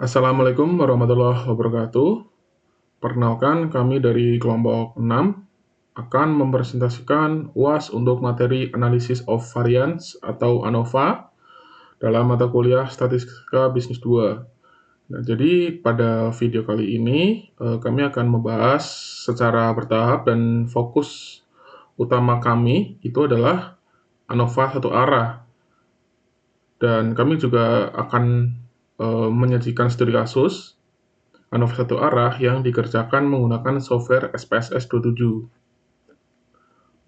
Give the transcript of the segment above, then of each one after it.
Assalamualaikum warahmatullahi wabarakatuh. Perkenalkan, kami dari kelompok 6 akan mempresentasikan UAS untuk materi Analysis of Variance atau ANOVA dalam mata kuliah Statistika Bisnis 2. Nah, jadi pada video kali ini kami akan membahas secara bertahap dan fokus utama kami itu adalah ANOVA satu arah. Dan kami juga akan menyajikan studi kasus ANOVA satu arah yang dikerjakan menggunakan software SPSS 27.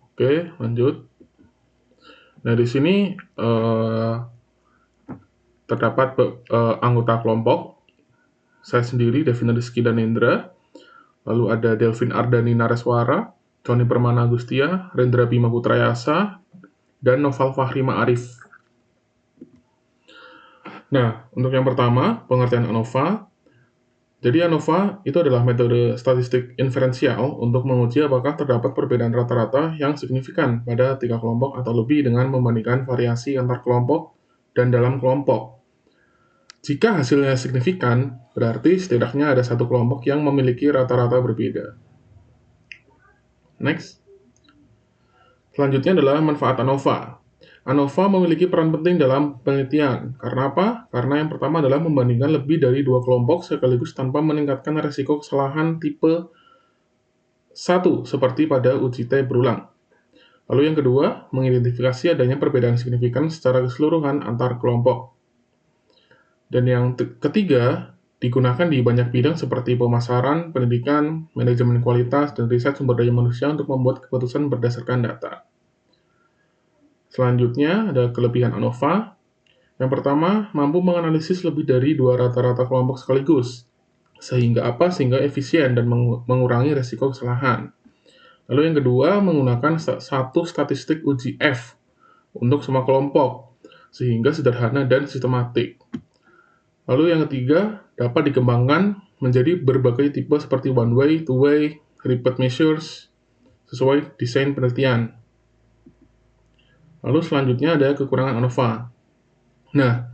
Oke, lanjut. Nah, di sini terdapat anggota kelompok. Saya sendiri, Devin Rizky dan Indra. Lalu ada Delvin Ardani Nareswara, Tony Permana Agustia, Rendra Bima Putrayasa, dan Noval Fahri Ma'arif. Nah, untuk yang pertama, pengertian ANOVA. Jadi ANOVA itu adalah metode statistik inferensial untuk menguji apakah terdapat perbedaan rata-rata yang signifikan pada 3 kelompok atau lebih dengan membandingkan variasi antar kelompok dan dalam kelompok. Jika hasilnya signifikan, berarti setidaknya ada satu kelompok yang memiliki rata-rata berbeda. Next. Selanjutnya adalah manfaat ANOVA. ANOVA memiliki peran penting dalam penelitian. Karena apa? Karena yang pertama adalah membandingkan lebih dari 2 kelompok sekaligus tanpa meningkatkan resiko kesalahan tipe 1 seperti pada uji T berulang. Lalu yang kedua, mengidentifikasi adanya perbedaan signifikan secara keseluruhan antar kelompok. Dan yang ketiga, digunakan di banyak bidang seperti pemasaran, pendidikan, manajemen kualitas, dan riset sumber daya manusia untuk membuat keputusan berdasarkan data. Selanjutnya ada kelebihan ANOVA. Yang pertama, mampu menganalisis lebih dari 2 rata-rata kelompok sekaligus. Sehingga apa? Sehingga efisien dan mengurangi resiko kesalahan. Lalu yang kedua, menggunakan satu statistik uji F untuk semua kelompok, sehingga sederhana dan sistematik. Lalu yang ketiga, dapat dikembangkan menjadi berbagai tipe seperti one way, two way, repeat measures, sesuai desain penelitian. Lalu selanjutnya ada kekurangan ANOVA. Nah,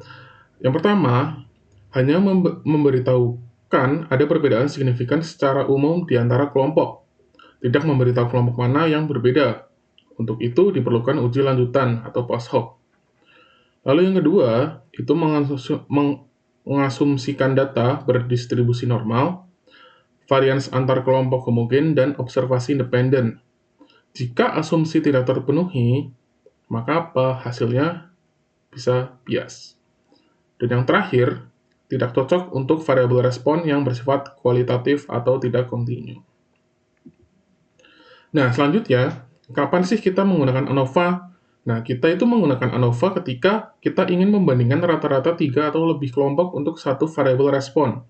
yang pertama, hanya memberitahukan ada perbedaan signifikan secara umum di antara kelompok, tidak memberitahu kelompok mana yang berbeda. Untuk itu diperlukan uji lanjutan atau post hoc. Lalu yang kedua, itu mengasumsikan data berdistribusi normal, varians antar kelompok homogen, dan observasi independen. Jika asumsi tidak terpenuhi, maka apa hasilnya bisa bias. Dan yang terakhir, tidak cocok untuk variabel respon yang bersifat kualitatif atau tidak kontinu. Nah, selanjutnya, kapan sih kita menggunakan ANOVA? Nah, kita itu menggunakan ANOVA ketika kita ingin membandingkan rata-rata 3 atau lebih kelompok untuk satu variabel respon.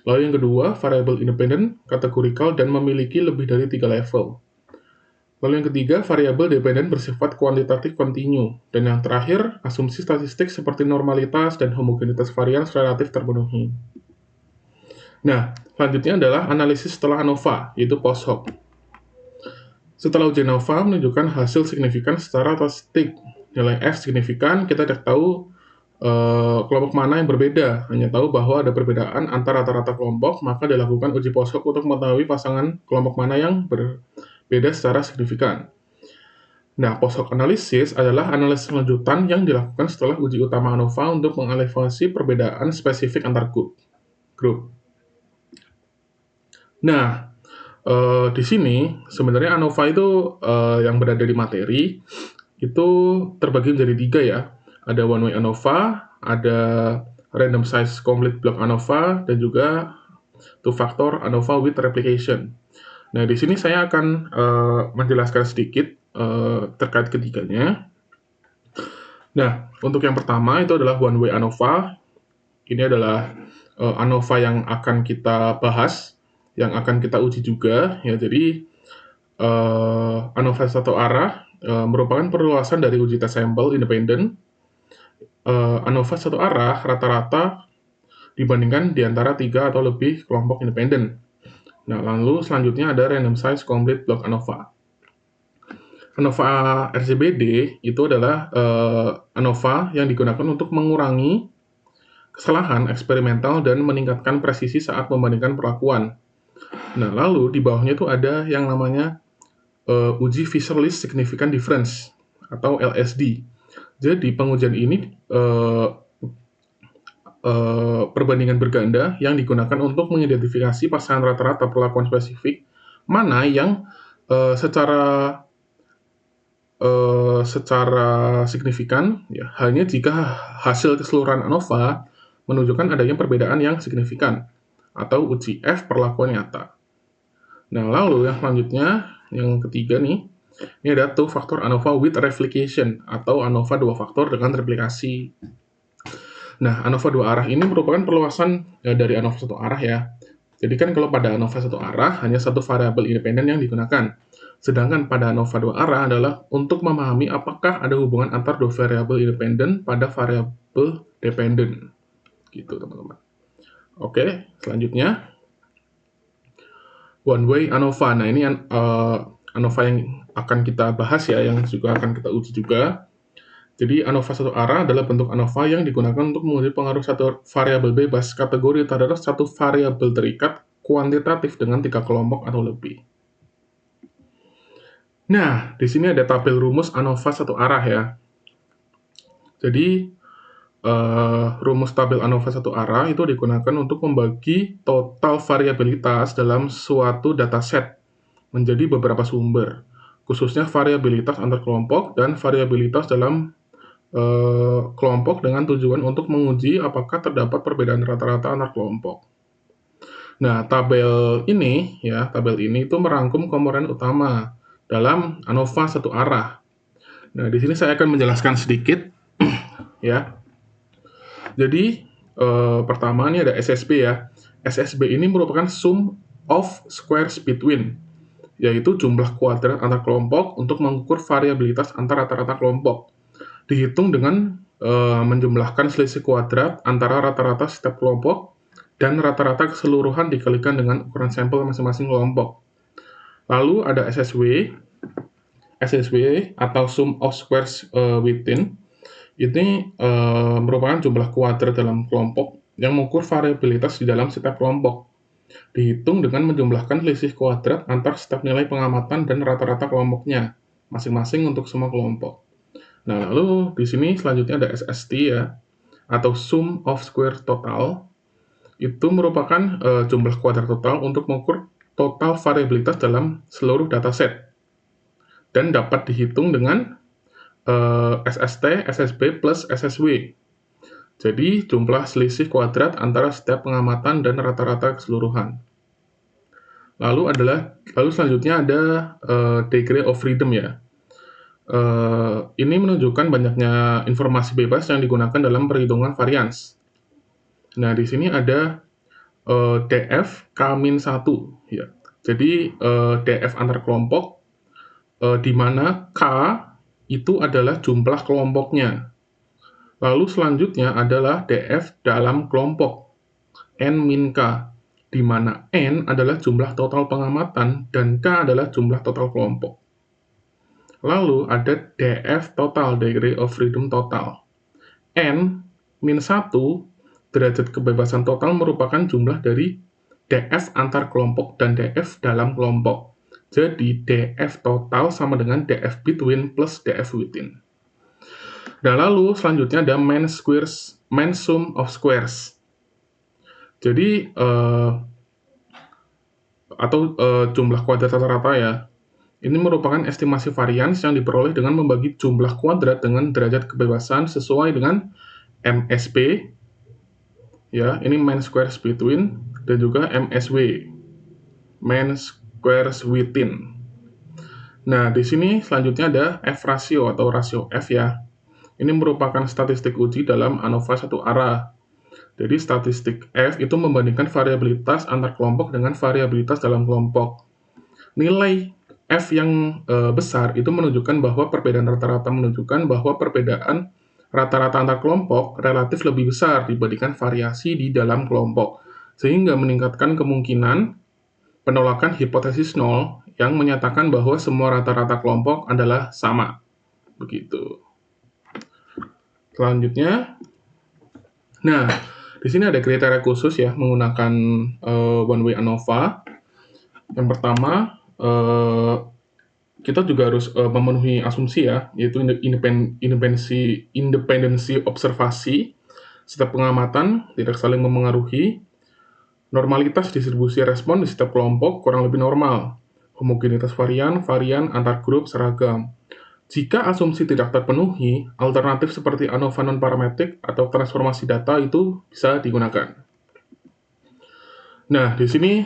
Lalu yang kedua, variabel independen, kategorikal, dan memiliki lebih dari 3 level. Lalu yang ketiga, variabel dependen bersifat kuantitatif kontinu. Dan yang terakhir, asumsi statistik seperti normalitas dan homogenitas varians relatif terpenuhi. Nah, selanjutnya adalah analisis setelah ANOVA, yaitu post hoc. Setelah uji ANOVA menunjukkan hasil signifikan secara statistik. Nilai F signifikan, kita tidak tahu kelompok mana yang berbeda, hanya tahu bahwa ada perbedaan antara rata-rata kelompok, maka dilakukan uji post hoc untuk mengetahui pasangan kelompok mana yang berbeda secara signifikan. Nah, post hoc analysis adalah analisis lanjutan yang dilakukan setelah uji utama ANOVA untuk mengevaluasi perbedaan spesifik antar grup. Nah, di sini sebenarnya ANOVA itu yang berada di materi itu terbagi menjadi 3 ya. Ada one way ANOVA, ada random size complete block ANOVA, dan juga two factor ANOVA with replication. Nah, di sini saya akan menjelaskan sedikit terkait ketiganya. Nah, untuk yang pertama itu adalah one way ANOVA. Ini adalah ANOVA yang akan kita bahas, yang akan kita uji juga ya. Jadi ANOVA satu arah merupakan perluasan dari uji tes sampel independen. ANOVA satu arah rata-rata dibandingkan di antara 3 atau lebih kelompok independen. Nah, lalu selanjutnya ada random size complete block ANOVA. ANOVA RCBD itu adalah ANOVA yang digunakan untuk mengurangi kesalahan eksperimental dan meningkatkan presisi saat membandingkan perlakuan. Nah, lalu di bawahnya itu ada yang namanya uji Fisher List Significant Difference atau LSD. Jadi pengujian ini perbandingan berganda yang digunakan untuk mengidentifikasi pasangan rata-rata perlakuan spesifik mana yang secara signifikan ya hanya jika hasil keseluruhan ANOVA menunjukkan adanya perbedaan yang signifikan atau uji F perlakuan nyata. Nah, lalu yang selanjutnya, yang ketiga nih, ini ada two factor ANOVA with replication atau ANOVA dua faktor dengan replikasi. Nah, ANOVA dua arah ini merupakan perluasan dari ANOVA satu arah ya. Jadi kan kalau pada ANOVA satu arah hanya satu variabel independen yang digunakan. Sedangkan pada ANOVA dua arah adalah untuk memahami apakah ada hubungan antar dua variabel independen pada variabel dependen. Gitu, teman-teman. Oke, selanjutnya one way ANOVA. Nah, ini ANOVA yang akan kita bahas ya, yang juga akan kita uji juga. Jadi ANOVA satu arah adalah bentuk ANOVA yang digunakan untuk menguji pengaruh satu variabel bebas kategori terhadap satu variabel terikat kuantitatif dengan 3 kelompok atau lebih. Nah, di sini ada tabel rumus ANOVA satu arah ya. Jadi rumus tabel ANOVA satu arah itu digunakan untuk membagi total variabilitas dalam suatu dataset menjadi beberapa sumber, khususnya variabilitas antar kelompok dan variabilitas dalam kelompok dengan tujuan untuk menguji apakah terdapat perbedaan rata-rata antar kelompok. Nah, tabel ini itu merangkum komponen utama dalam ANOVA satu arah. Nah, di sini saya akan menjelaskan sedikit ya. Jadi pertama ini ada SSB ya. SSB ini merupakan sum of squares between, yaitu jumlah kuadrat antar kelompok untuk mengukur variabilitas antar rata-rata kelompok. Dihitung dengan menjumlahkan selisih kuadrat antara rata-rata setiap kelompok dan rata-rata keseluruhan dikalikan dengan ukuran sampel masing-masing kelompok. Lalu ada SSW atau sum of squares within. Ini merupakan jumlah kuadrat dalam kelompok yang mengukur variabilitas di dalam setiap kelompok. Dihitung dengan menjumlahkan selisih kuadrat antar setiap nilai pengamatan dan rata-rata kelompoknya, masing-masing untuk semua kelompok. Nah, lalu di sini selanjutnya ada SST ya, atau sum of square total. Itu merupakan jumlah kuadrat total untuk mengukur total variabilitas dalam seluruh dataset. Dan dapat dihitung dengan SST, SSB plus SSW. Jadi, jumlah selisih kuadrat antara setiap pengamatan dan rata-rata keseluruhan. Lalu selanjutnya ada degree of freedom ya. Ini menunjukkan banyaknya informasi bebas yang digunakan dalam perhitungan varians. Nah, di sini ada DF K-1 ya. Jadi DF antar kelompok di mana K itu adalah jumlah kelompoknya. Lalu selanjutnya adalah DF dalam kelompok N-K, di mana N adalah jumlah total pengamatan dan K adalah jumlah total kelompok. Lalu ada DF total, degree of freedom total. N-1 derajat kebebasan total merupakan jumlah dari DF antar kelompok dan DF dalam kelompok. Jadi DF total sama dengan DF between plus DF within. Dan lalu selanjutnya ada main sum of squares. Jadi jumlah kuadrat rata-rata ya. Ini merupakan estimasi varians yang diperoleh dengan membagi jumlah kuadrat dengan derajat kebebasan sesuai dengan MSB ya, ini mean squares between, dan juga MSW, mean squares within. Nah, di sini selanjutnya ada F ratio atau rasio F ya. Ini merupakan statistik uji dalam ANOVA satu arah. Jadi statistik F itu membandingkan variabilitas antar kelompok dengan variabilitas dalam kelompok. Nilai F yang besar itu menunjukkan bahwa perbedaan rata-rata menunjukkan bahwa perbedaan rata-rata antar kelompok relatif lebih besar dibandingkan variasi di dalam kelompok, sehingga meningkatkan kemungkinan penolakan hipotesis nol yang menyatakan bahwa semua rata-rata kelompok adalah sama. Begitu. Selanjutnya, nah, Di sini ada kriteria khusus ya menggunakan one way ANOVA. Yang pertama, kita juga harus memenuhi asumsi ya, yaitu independensi observasi, setiap pengamatan tidak saling memengaruhi, normalitas distribusi respon di setiap kelompok kurang lebih normal, homogenitas varian antar grup seragam. Jika asumsi tidak terpenuhi, alternatif seperti ANOVA non-parametrik atau transformasi data itu bisa digunakan. Nah, di sini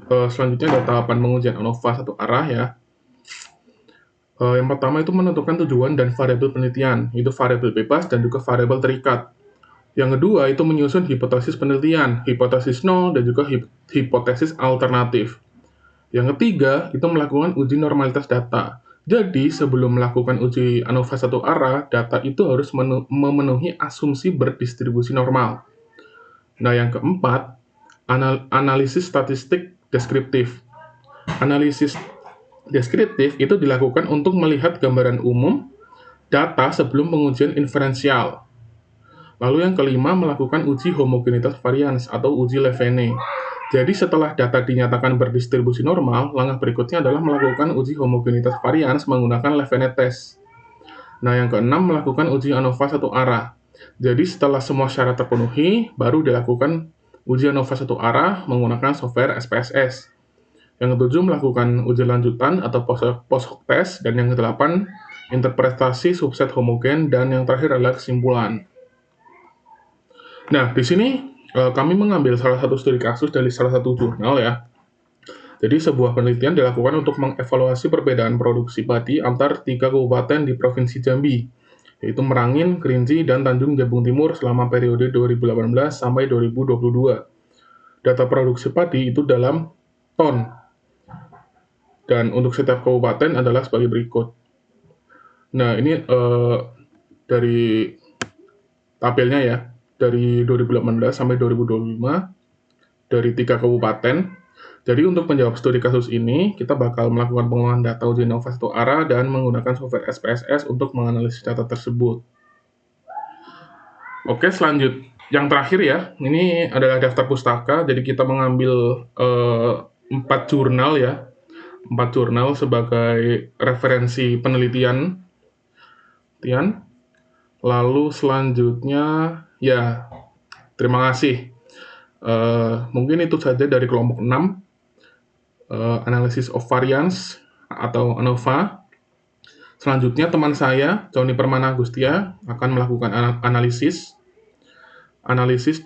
selanjutnya ada tahapan pengujian ANOVA satu arah ya. Yang pertama itu menentukan tujuan dan variabel penelitian, itu variabel bebas dan juga variabel terikat. Yang kedua itu menyusun hipotesis penelitian, hipotesis nol dan juga hipotesis alternatif. Yang ketiga itu melakukan uji normalitas data. Jadi sebelum melakukan uji ANOVA satu arah, data itu harus memenuhi asumsi berdistribusi normal. Nah yang keempat, analisis statistik deskriptif. Analisis deskriptif itu dilakukan untuk melihat gambaran umum data sebelum pengujian inferensial. Lalu yang kelima, melakukan uji homogenitas varians atau uji Levene. Jadi setelah data dinyatakan berdistribusi normal, langkah berikutnya adalah melakukan uji homogenitas varians menggunakan Levene test. Nah, yang keenam, melakukan uji ANOVA satu arah. Jadi setelah semua syarat terpenuhi, baru dilakukan uji ANOVA satu arah menggunakan software SPSS. Yang ketujuh, melakukan uji lanjutan atau post-hoc test. Dan yang kedelapan, interpretasi subset homogen. Dan yang terakhir adalah kesimpulan. Nah, di sini kami mengambil salah satu studi kasus dari salah satu jurnal ya. Jadi sebuah penelitian dilakukan untuk mengevaluasi perbedaan produksi padi antar 3 kabupaten di Provinsi Jambi, yaitu Merangin, Kerinci, dan Tanjung Jabung Timur selama periode 2018 sampai 2022. Data produksi padi itu dalam ton, dan untuk setiap kabupaten adalah sebagai berikut. Nah, ini dari tabelnya ya, dari 2018 sampai 2025, dari 3 kabupaten. Jadi untuk menjawab studi kasus ini, kita bakal melakukan pengolahan data uji ANOVA satu arah dan menggunakan software SPSS untuk menganalisis data tersebut. Oke, selanjut. Yang terakhir ya, ini adalah daftar pustaka. Jadi kita mengambil 4 jurnal ya. 4 jurnal sebagai referensi penelitian. Lalu selanjutnya, ya, terima kasih. Mungkin itu saja dari kelompok 6. Analysis of variance atau ANOVA. Selanjutnya teman saya, Joni Permana Agustia, akan melakukan analisis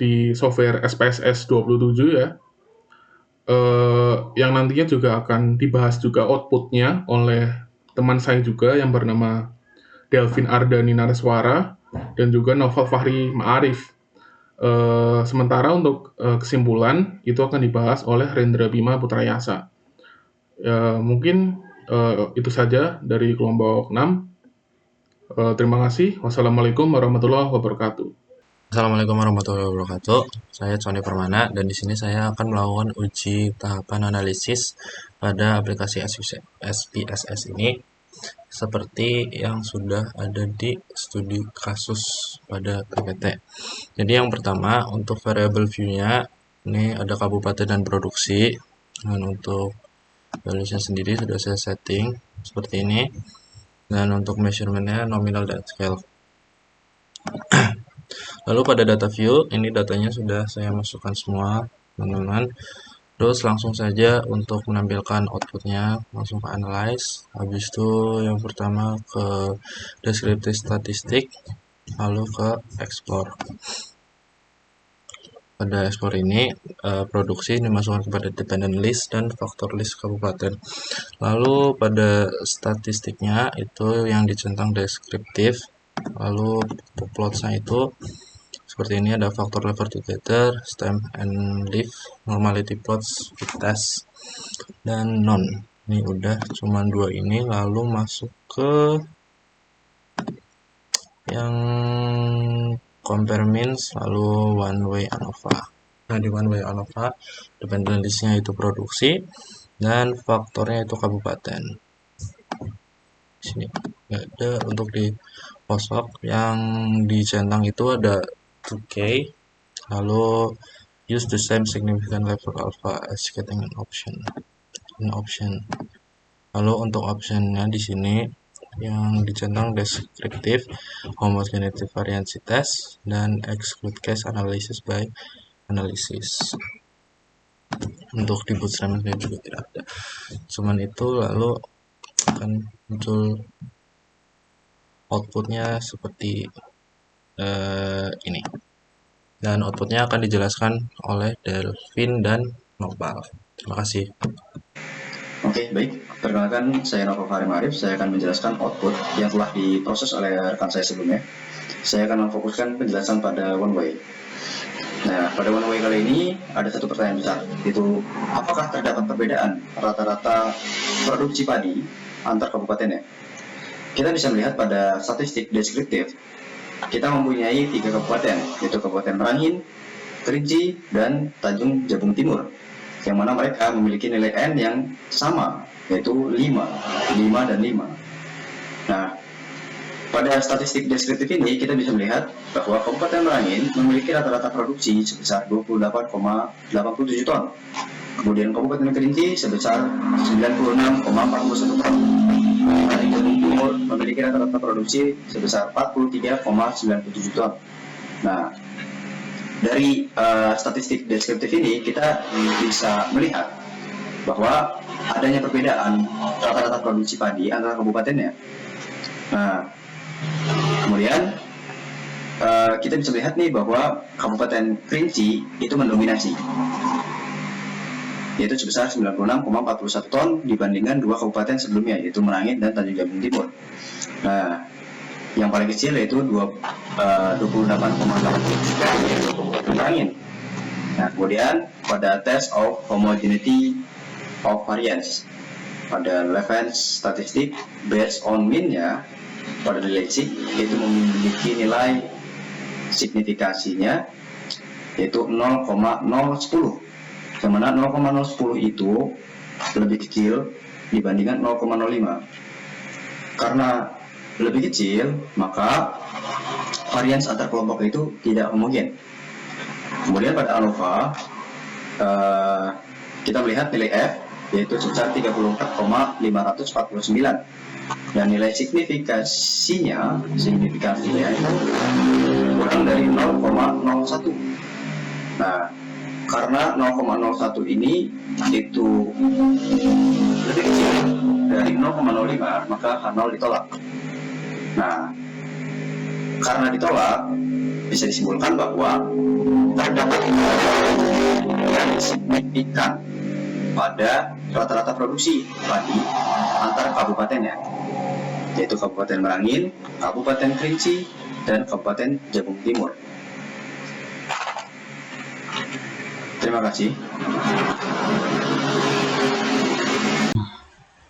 di software SPSS 27 ya. Yang nantinya juga akan dibahas juga outputnya oleh teman saya juga yang bernama Delvin Ardani Nareswara dan juga Novel Fahri Ma'arif. Sementara untuk kesimpulan itu akan dibahas oleh Rendra Bima Putrayasa. Mungkin itu saja dari kelompok 6. Terima kasih. Wassalamualaikum warahmatullahi wabarakatuh. Assalamualaikum warahmatullahi wabarakatuh. Saya Sony Permana dan di sini saya akan melakukan uji tahapan analisis pada aplikasi SPSS ini seperti yang sudah ada di studi kasus pada PPT. Jadi yang pertama untuk variable view-nya ini ada kabupaten dan produksi. Dan untuk values-nya sendiri sudah saya setting seperti ini. Dan untuk measurement-nya nominal dan scale. Lalu pada data view, ini datanya sudah saya masukkan semua, teman-teman. Terus langsung saja untuk menampilkan outputnya, langsung ke analyze. Habis itu yang pertama ke descriptive statistik, lalu ke explore. Pada explore ini, produksi dimasukkan kepada dependent list dan faktor list kabupaten. Lalu pada statistiknya itu yang dicentang deskriptif. Lalu plotsnya itu seperti ini, ada faktor lever together, stem and leaf, normality plots, fit test, dan none. Ini udah cuma 2 ini. Lalu masuk ke yang compare means, lalu one way ANOVA. Nah di one way ANOVA dependent listnya itu produksi dan faktornya itu kabupaten. Sini ada untuk di posok yang dicentang itu ada 2K, Lalu use the same significant level alpha as getting an option. Lalu untuk optionnya di sini yang dicentang deskriptif, homogeneity variancy test, dan exclude case analysis by analysis. Untuk di bootstrap juga tidak ada. Cuman itu, lalu akan muncul outputnya seperti ini. Dan outputnya akan dijelaskan oleh Delvin dan Nopal. Terima kasih. Oke, baik. Perkenalkan, saya Nopal Farim Arif. Saya akan menjelaskan output yang telah diproses oleh rekan saya sebelumnya. Saya akan memfokuskan penjelasan pada one way. Nah, pada one way kali ini ada satu pertanyaan besar, yaitu apakah terdapat perbedaan rata-rata produksi padi antar kabupatennya? Kita bisa melihat pada statistik deskriptif, kita mempunyai 3 kabupaten, yaitu Kabupaten Merangin, Kerinci, dan Tanjung Jabung Timur, yang mana mereka memiliki nilai N yang sama, yaitu 5 dan 5. Nah, pada statistik deskriptif ini kita bisa melihat bahwa Kabupaten Merangin memiliki rata-rata produksi sebesar 28,87 ton. Kemudian Kabupaten Kerinci sebesar 96,41 ton. Kabupaten Jabung Timur memiliki rata-rata produksi sebesar 43,97 ton. Nah, dari statistik deskriptif ini kita bisa melihat bahwa adanya perbedaan rata-rata produksi padi antara kabupatennya. Nah, kemudian kita bisa lihat nih bahwa Kabupaten Kerinci itu mendominasi, yaitu sebesar 96,41 ton dibandingkan 2 kabupaten sebelumnya, yaitu Merangin dan Tanjung Jabung Timur. Nah, yang paling kecil yaitu 28,83 yaitu Kabupaten Merangin. Nah, kemudian pada test of homogeneity of variance, pada Levens statistik based on mean-nya, pada nilai sig itu memiliki nilai signifikasinya yaitu 0,010, yang mana 0,010 itu lebih kecil dibandingkan 0,05. Karena lebih kecil, maka varians antar kelompok itu tidak homogen. Kemudian pada ANOVA kita melihat nilai F yaitu sebesar 34,549, dan nilai signifikasinya itu kurang dari 0,01. Nah, karena 0,01 ini itu lebih kecil dari 0,05, maka H0 ditolak. Nah, karena ditolak, bisa disimpulkan bahwa terdapat yang signifikan pada rata-rata produksi padi antar kabupatennya, yaitu Kabupaten Merangin, Kabupaten Kerinci, dan Kabupaten Jabung Timur. Terima kasih.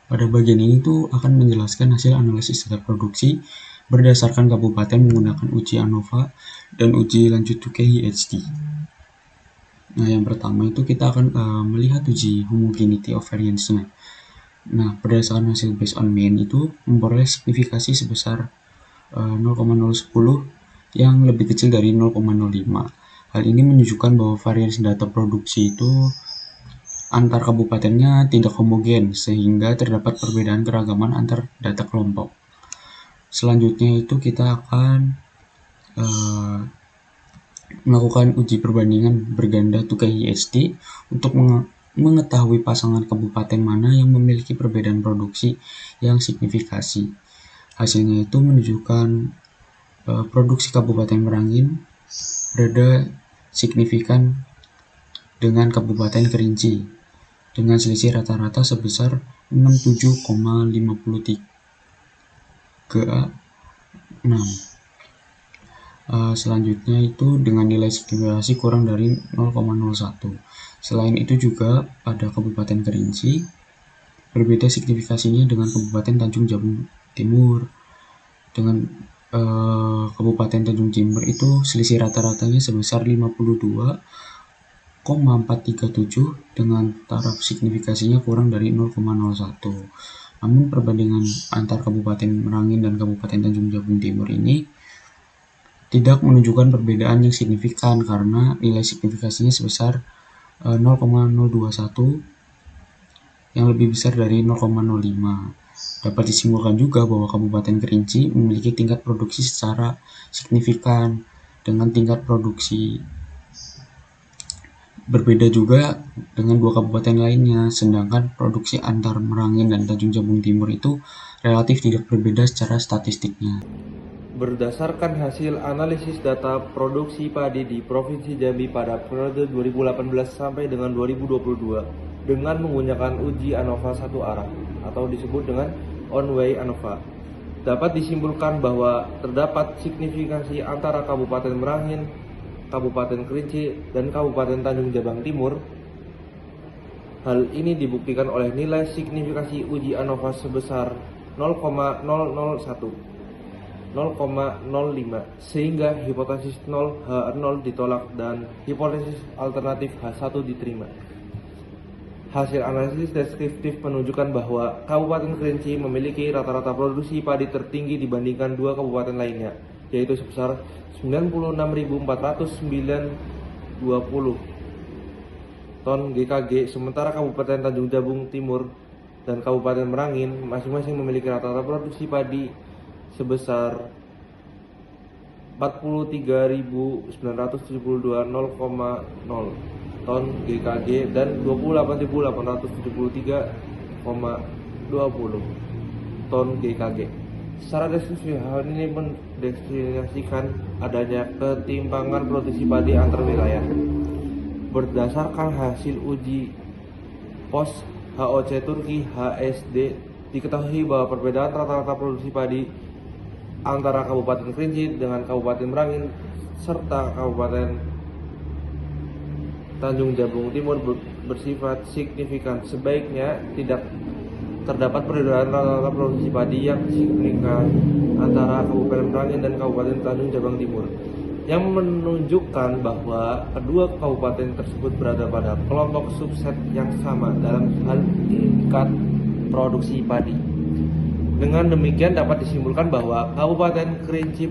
Pada bagian ini tuh akan menjelaskan hasil analisis data produksi berdasarkan kabupaten menggunakan uji ANOVA dan uji lanjut Tukey HD. Nah, yang pertama itu kita akan melihat uji homogeneity of variance-nya. Nah, berdasarkan hasil based on mean itu memperoleh signifikasi sebesar 0,010 yang lebih kecil dari 0,05. Hal ini menunjukkan bahwa varians data produksi itu antar kabupatennya tidak homogen, sehingga terdapat perbedaan keragaman antar data kelompok. Selanjutnya itu kita akan melakukan uji perbandingan berganda Tukey HD untuk mengetahui pasangan kabupaten mana yang memiliki perbedaan produksi yang signifikasi. Hasilnya itu menunjukkan produksi Kabupaten Merangin berada signifikan dengan Kabupaten Kerinci dengan selisih rata-rata sebesar 67,53 selanjutnya itu dengan nilai signifikasi kurang dari 0,01. Selain itu juga pada Kabupaten Kerinci berbeda signifikasinya dengan Kabupaten Tanjung Jabung Timur. Dengan Kabupaten Tanjung Timur itu selisih rata-ratanya sebesar 52,437 dengan taraf signifikasinya kurang dari 0,01. Namun perbandingan antar Kabupaten Merangin dan Kabupaten Tanjung Jabung Timur ini tidak menunjukkan perbedaan yang signifikan karena nilai signifikasinya sebesar 0,021 yang lebih besar dari 0,05. Dapat disimpulkan juga bahwa Kabupaten Kerinci memiliki tingkat produksi secara signifikan dengan tingkat produksi berbeda juga dengan 2 kabupaten lainnya, sedangkan produksi antar Merangin dan Tanjung Jabung Timur itu relatif tidak berbeda secara statistiknya. Berdasarkan hasil analisis data produksi padi di Provinsi Jambi pada periode 2018 sampai dengan 2022 dengan menggunakan uji ANOVA satu arah atau disebut dengan on-way ANOVA, dapat disimpulkan bahwa terdapat signifikasi antara Kabupaten Merangin, Kabupaten Kerinci, dan Kabupaten Tanjung Jabung Timur. Hal ini dibuktikan oleh nilai signifikasi uji ANOVA sebesar 0,001, 0,05, sehingga hipotesis 0H0 ditolak dan hipotesis alternatif H1 diterima. Hasil analisis deskriptif menunjukkan bahwa Kabupaten Kerinci memiliki rata-rata produksi padi tertinggi dibandingkan 2 kabupaten lainnya, yaitu sebesar 96.420 ton GKG, sementara Kabupaten Tanjung Jabung Timur dan Kabupaten Merangin masing-masing memiliki rata-rata produksi padi sebesar 43.972 0,0 ton GKG dan 28.873,20 ton GKG. Secara deskripsi, hal ini mendeskripsikan adanya ketimpangan produksi padi antar wilayah. Berdasarkan hasil uji POS HOC Turki HSD, diketahui bahwa perbedaan rata-rata produksi padi antara Kabupaten Kerinci dengan Kabupaten Merangin serta Kabupaten Tanjung Jabung Timur bersifat signifikan. Sebaiknya tidak terdapat perbedaan rata-rata produksi padi yang signifikan antara Kabupaten Merangin dan Kabupaten Tanjung Jabung Timur, yang menunjukkan bahwa kedua kabupaten tersebut berada pada kelompok subset yang sama dalam hal tingkat produksi padi. Dengan demikian dapat disimpulkan bahwa Kabupaten Kerinci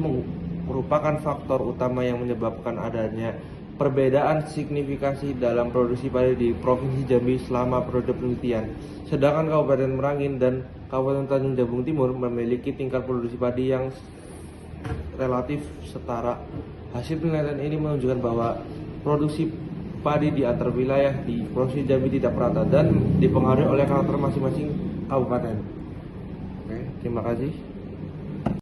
merupakan faktor utama yang menyebabkan adanya perbedaan signifikasi dalam produksi padi di Provinsi Jambi selama periode penelitian. Sedangkan Kabupaten Merangin dan Kabupaten Tanjung Jabung Timur memiliki tingkat produksi padi yang relatif setara. Hasil penelitian ini menunjukkan bahwa produksi padi di antar wilayah di Provinsi Jambi tidak merata dan dipengaruhi oleh karakter masing-masing kabupaten. Oke, terima kasih.